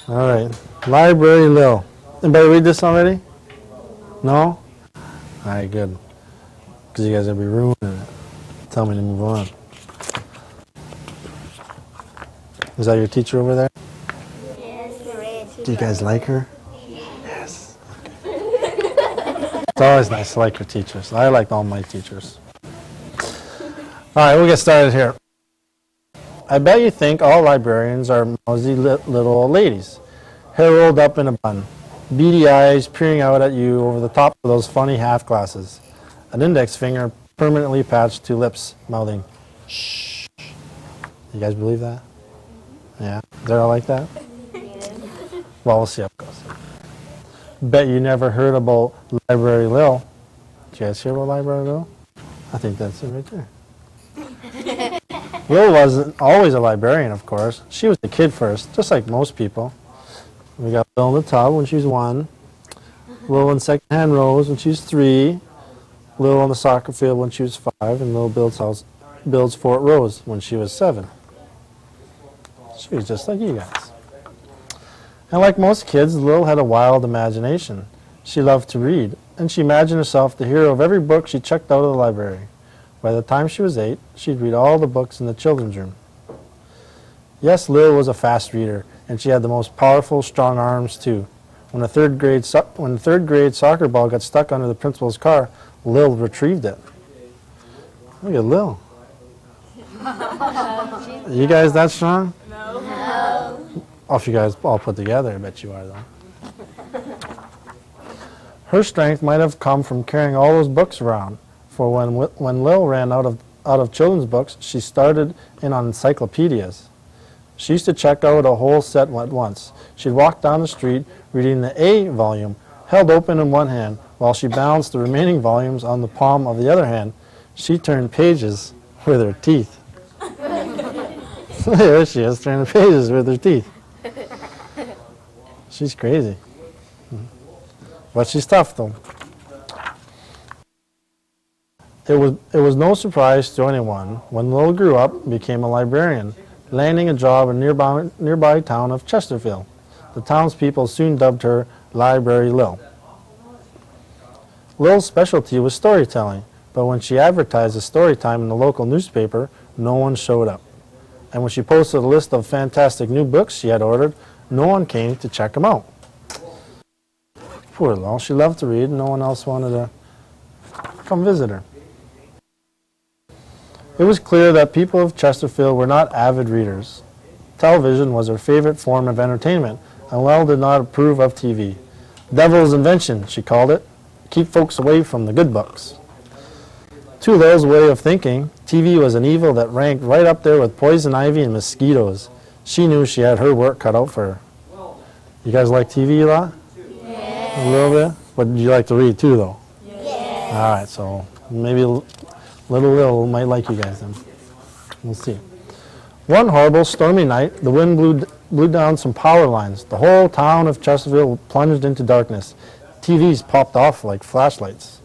All right. Library Lil. Anybody read this already? No? All right, good. Because you guys will be ruining it. Tell me to move on. Is that your teacher over there? Yes. Do you guys like her? Yes. Okay. It's always nice to like your teachers. I like all my teachers. All right, we'll get started here. I bet you think all librarians are mousy little old ladies, hair rolled up in a bun, beady eyes peering out at you over the top of those funny half glasses, an index finger permanently patched to lips, mouthing, shh. You guys believe that? Yeah? Is that all like that? Well, we'll see how it goes. Bet you never heard about Library Lil. Did you guys hear about Library Lil? I think that's it right there. Lil wasn't always a librarian, of course. She was a kid first, just like most people. We got Lil in the tub when she was 1, Lil in secondhand Rose when she was 3, Lil on the soccer field when she was 5, and Lil builds Fort Rose when she was 7. She was just like you guys. And like most kids, Lil had a wild imagination. She loved to read, and she imagined herself the hero of every book she checked out of the library. By the time she was 8, she'd read all the books in the children's room. Yes, Lil was a fast reader, and she had the most powerful, strong arms, too. When the third grade soccer ball got stuck under the principal's car, Lil retrieved it. Look at Lil. You guys that strong? No. Oh, if you guys all put together, I bet you are, though. Her strength might have come from carrying all those books around. For when Lil ran out of children's books, she started in on encyclopedias. She used to check out a whole set at once. She'd walk down the street reading the A volume, held open in one hand, while she balanced the remaining volumes on the palm of the other hand. She turned pages with her teeth. There she is, turning pages with her teeth. She's crazy. But she's tough, though. It was no surprise to anyone when Lil grew up and became a librarian, landing a job in nearby town of Chesterville. The townspeople soon dubbed her Library Lil. Lil's specialty was storytelling, but when she advertised a story time in the local newspaper, no one showed up. And when she posted a list of fantastic new books she had ordered, no one came to check them out. Poor Lil, she loved to read, and no one else wanted to come visit her. It was clear that people of Chesterfield were not avid readers. Television was her favorite form of entertainment, and Lil did not approve of TV. Devil's invention, she called it. Keep folks away from the good books. To Lil's way of thinking, TV was an evil that ranked right up there with poison ivy and mosquitoes. She knew she had her work cut out for her. You guys like TV a lot? Yes. A little bit? But you like to read too, though? Yes. All right, so maybe Little Lil might like you guys then. We'll see. One horrible stormy night, the wind blew down some power lines. The whole town of Chesterville plunged into darkness. TVs popped off like flashlights.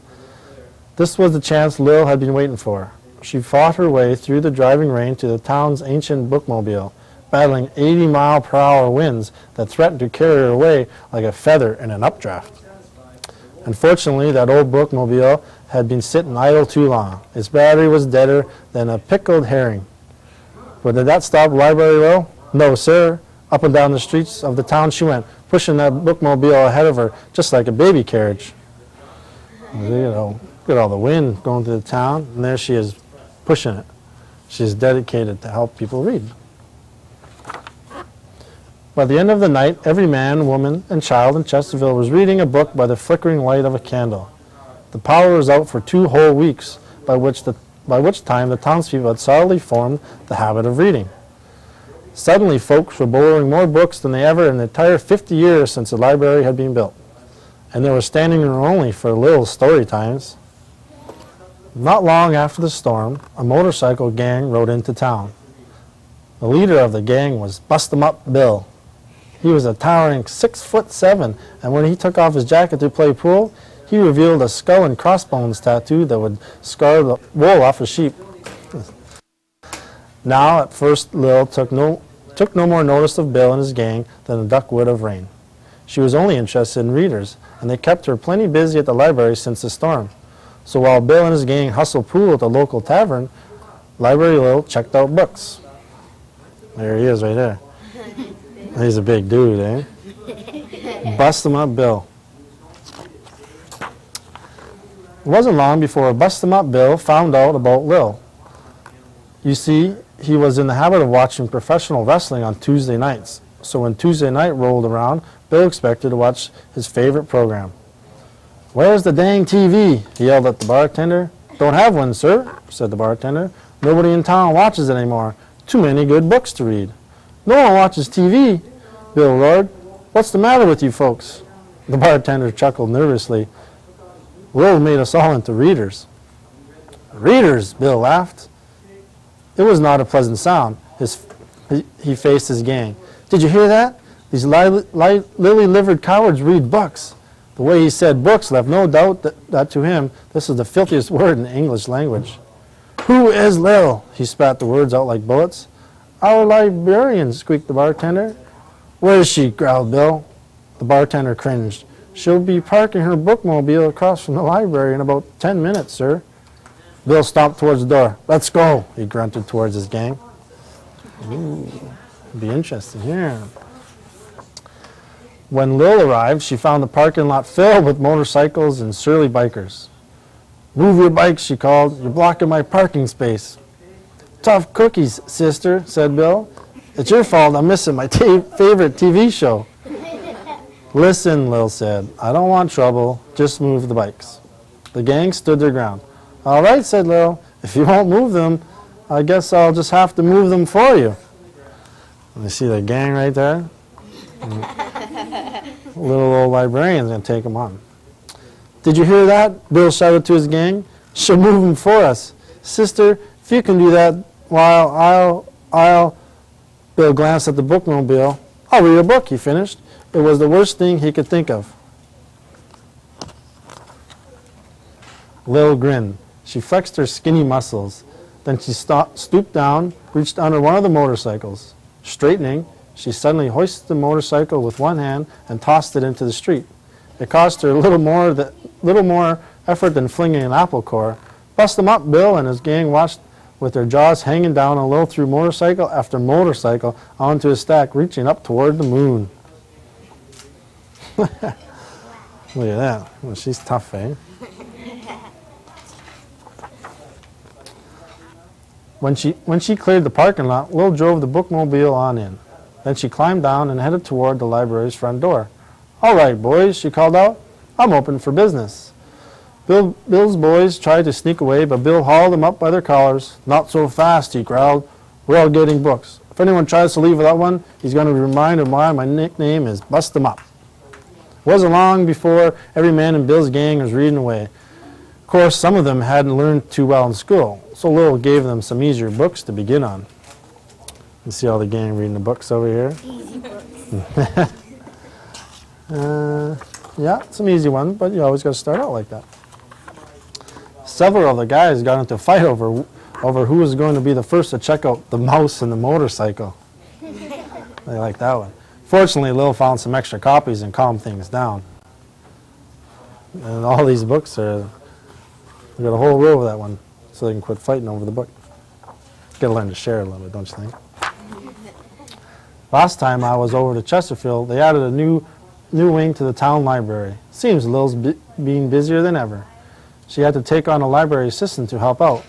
This was the chance Lil had been waiting for. She fought her way through the driving rain to the town's ancient bookmobile, battling 80-mile-per-hour winds that threatened to carry her away like a feather in an updraft. Unfortunately, that old bookmobile had been sitting idle too long. Its battery was deader than a pickled herring. But did that stop Library Lil? No, sir. Up and down the streets of the town she went, pushing that bookmobile ahead of her just like a baby carriage. You know, look at all the wind going through the town, and there she is pushing it. She's dedicated to help people read. By the end of the night, every man, woman, and child in Chesterville was reading a book by the flickering light of a candle. The power was out for 2 whole weeks, by which time the townspeople had solidly formed the habit of reading. Suddenly, folks were borrowing more books than they ever in the entire 50 years since the library had been built. And they were standing room only for Lil's story times. Not long after the storm, a motorcycle gang rode into town. The leader of the gang was Bust-em-Up Bill. He was a towering 6'7", and when he took off his jacket to play pool, he revealed a skull and crossbones tattoo that would scar the wool off a sheep. Now, at first, Lil took no took no more notice of Bill and his gang than a duck would of rain. She was only interested in readers, and they kept her plenty busy at the library since the storm. So while Bill and his gang hustled pool at the local tavern, Library Lil checked out books. There he is right there. He's a big dude, eh? Bust him up, Bill. It wasn't long before Bust him up Bill found out about Lil. You see, he was in the habit of watching professional wrestling on Tuesday nights. So when Tuesday night rolled around, Bill expected to watch his favorite program. "Where's the dang TV?" he yelled at the bartender. "Don't have one, sir," said the bartender. "Nobody in town watches it anymore. Too many good books to read." "No one watches TV," Bill roared. "What's the matter with you folks?" The bartender chuckled nervously. "Lil made us all into readers." "Readers," Bill laughed. It was not a pleasant sound. He faced his gang. "Did you hear that? These lily-livered cowards read books." The way he said books left no doubt that to him this was the filthiest word in the English language. "Who is Lil?" He spat the words out like bullets. "Our librarian," squeaked the bartender. "Where is she?" growled Bill. The bartender cringed. "She'll be parking her bookmobile across from the library in about 10 minutes, sir." Bill stomped towards the door. "Let's go," he grunted towards his gang. Ooh, it'll be interesting here. When Lil arrived, she found the parking lot filled with motorcycles and surly bikers. "Move your bikes," she called. "You're blocking my parking space." "Tough cookies, sister," said Bill. "It's your fault I'm missing my favorite TV show." "Listen," Lil said, "I don't want trouble. Just move the bikes." The gang stood their ground. "All right," said Lil. "If you won't move them, I guess I'll just have to move them for you." And you see the gang right there? Little old librarian's going to take them on. "Did you hear that?" Bill shouted to his gang. "She'll move them for us. Sister, if you can do that, while I'll... Bill glanced at the bookmobile. "I'll read a book," he finished. It was the worst thing he could think of. Lil grinned. She flexed her skinny muscles. Then she stooped down, reached under one of the motorcycles. Straightening, she suddenly hoisted the motorcycle with one hand and tossed it into the street. It cost her a little more effort than flinging an apple core. "Bust them up," Bill and his gang watched with their jaws hanging down and Lil threw motorcycle after motorcycle onto a stack, reaching up toward the moon. Look at that. Well, she's tough, eh? When she cleared the parking lot, Lil drove the bookmobile on in. Then she climbed down and headed toward the library's front door. "All right, boys," she called out. "I'm open for business." Bill's boys tried to sneak away, but Bill hauled them up by their collars. "Not so fast," he growled. "We're all getting books. If anyone tries to leave without one, he's going to be reminded why my nickname is Bust 'em Up." It wasn't long before every man in Bill's gang was reading away. Of course, some of them hadn't learned too well in school, so Lil gave them some easier books to begin on. You see all the gang reading the books over here? Easy books. Yeah, some easy ones, but you always got to start out like that. Several of the guys got into a fight over who was going to be the first to check out the mouse and the motorcycle. They like that one. Fortunately, Lil found some extra copies and calmed things down. And all these books are, we got a whole row of that one, so they can quit fighting over the book. Got to learn to share a little bit, don't you think? Last time I was over to Chesterfield, they added a new wing to the town library. Seems Lil's being busier than ever. She had to take on a library assistant to help out.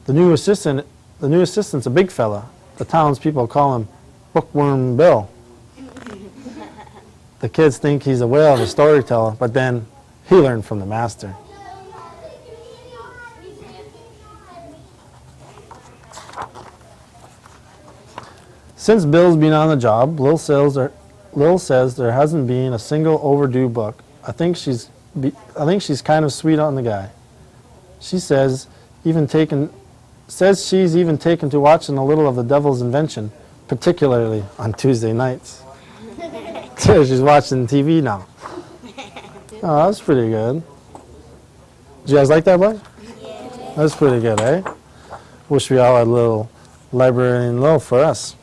The new assistant's a big fella. The townspeople call him Bookworm Bill. The kids think he's a whale of a storyteller, but then he learned from the master. Since Bill's been on the job, Lil says there hasn't been a single overdue book. I think she's kind of sweet on the guy. She says she's even taken to watching a little of The Devil's Invention, particularly on Tuesday nights. She's watching TV now. Oh, that's pretty good. Did you guys like that one? Yeah. That's pretty good, eh? Wish we all had a little librarian Lil for us.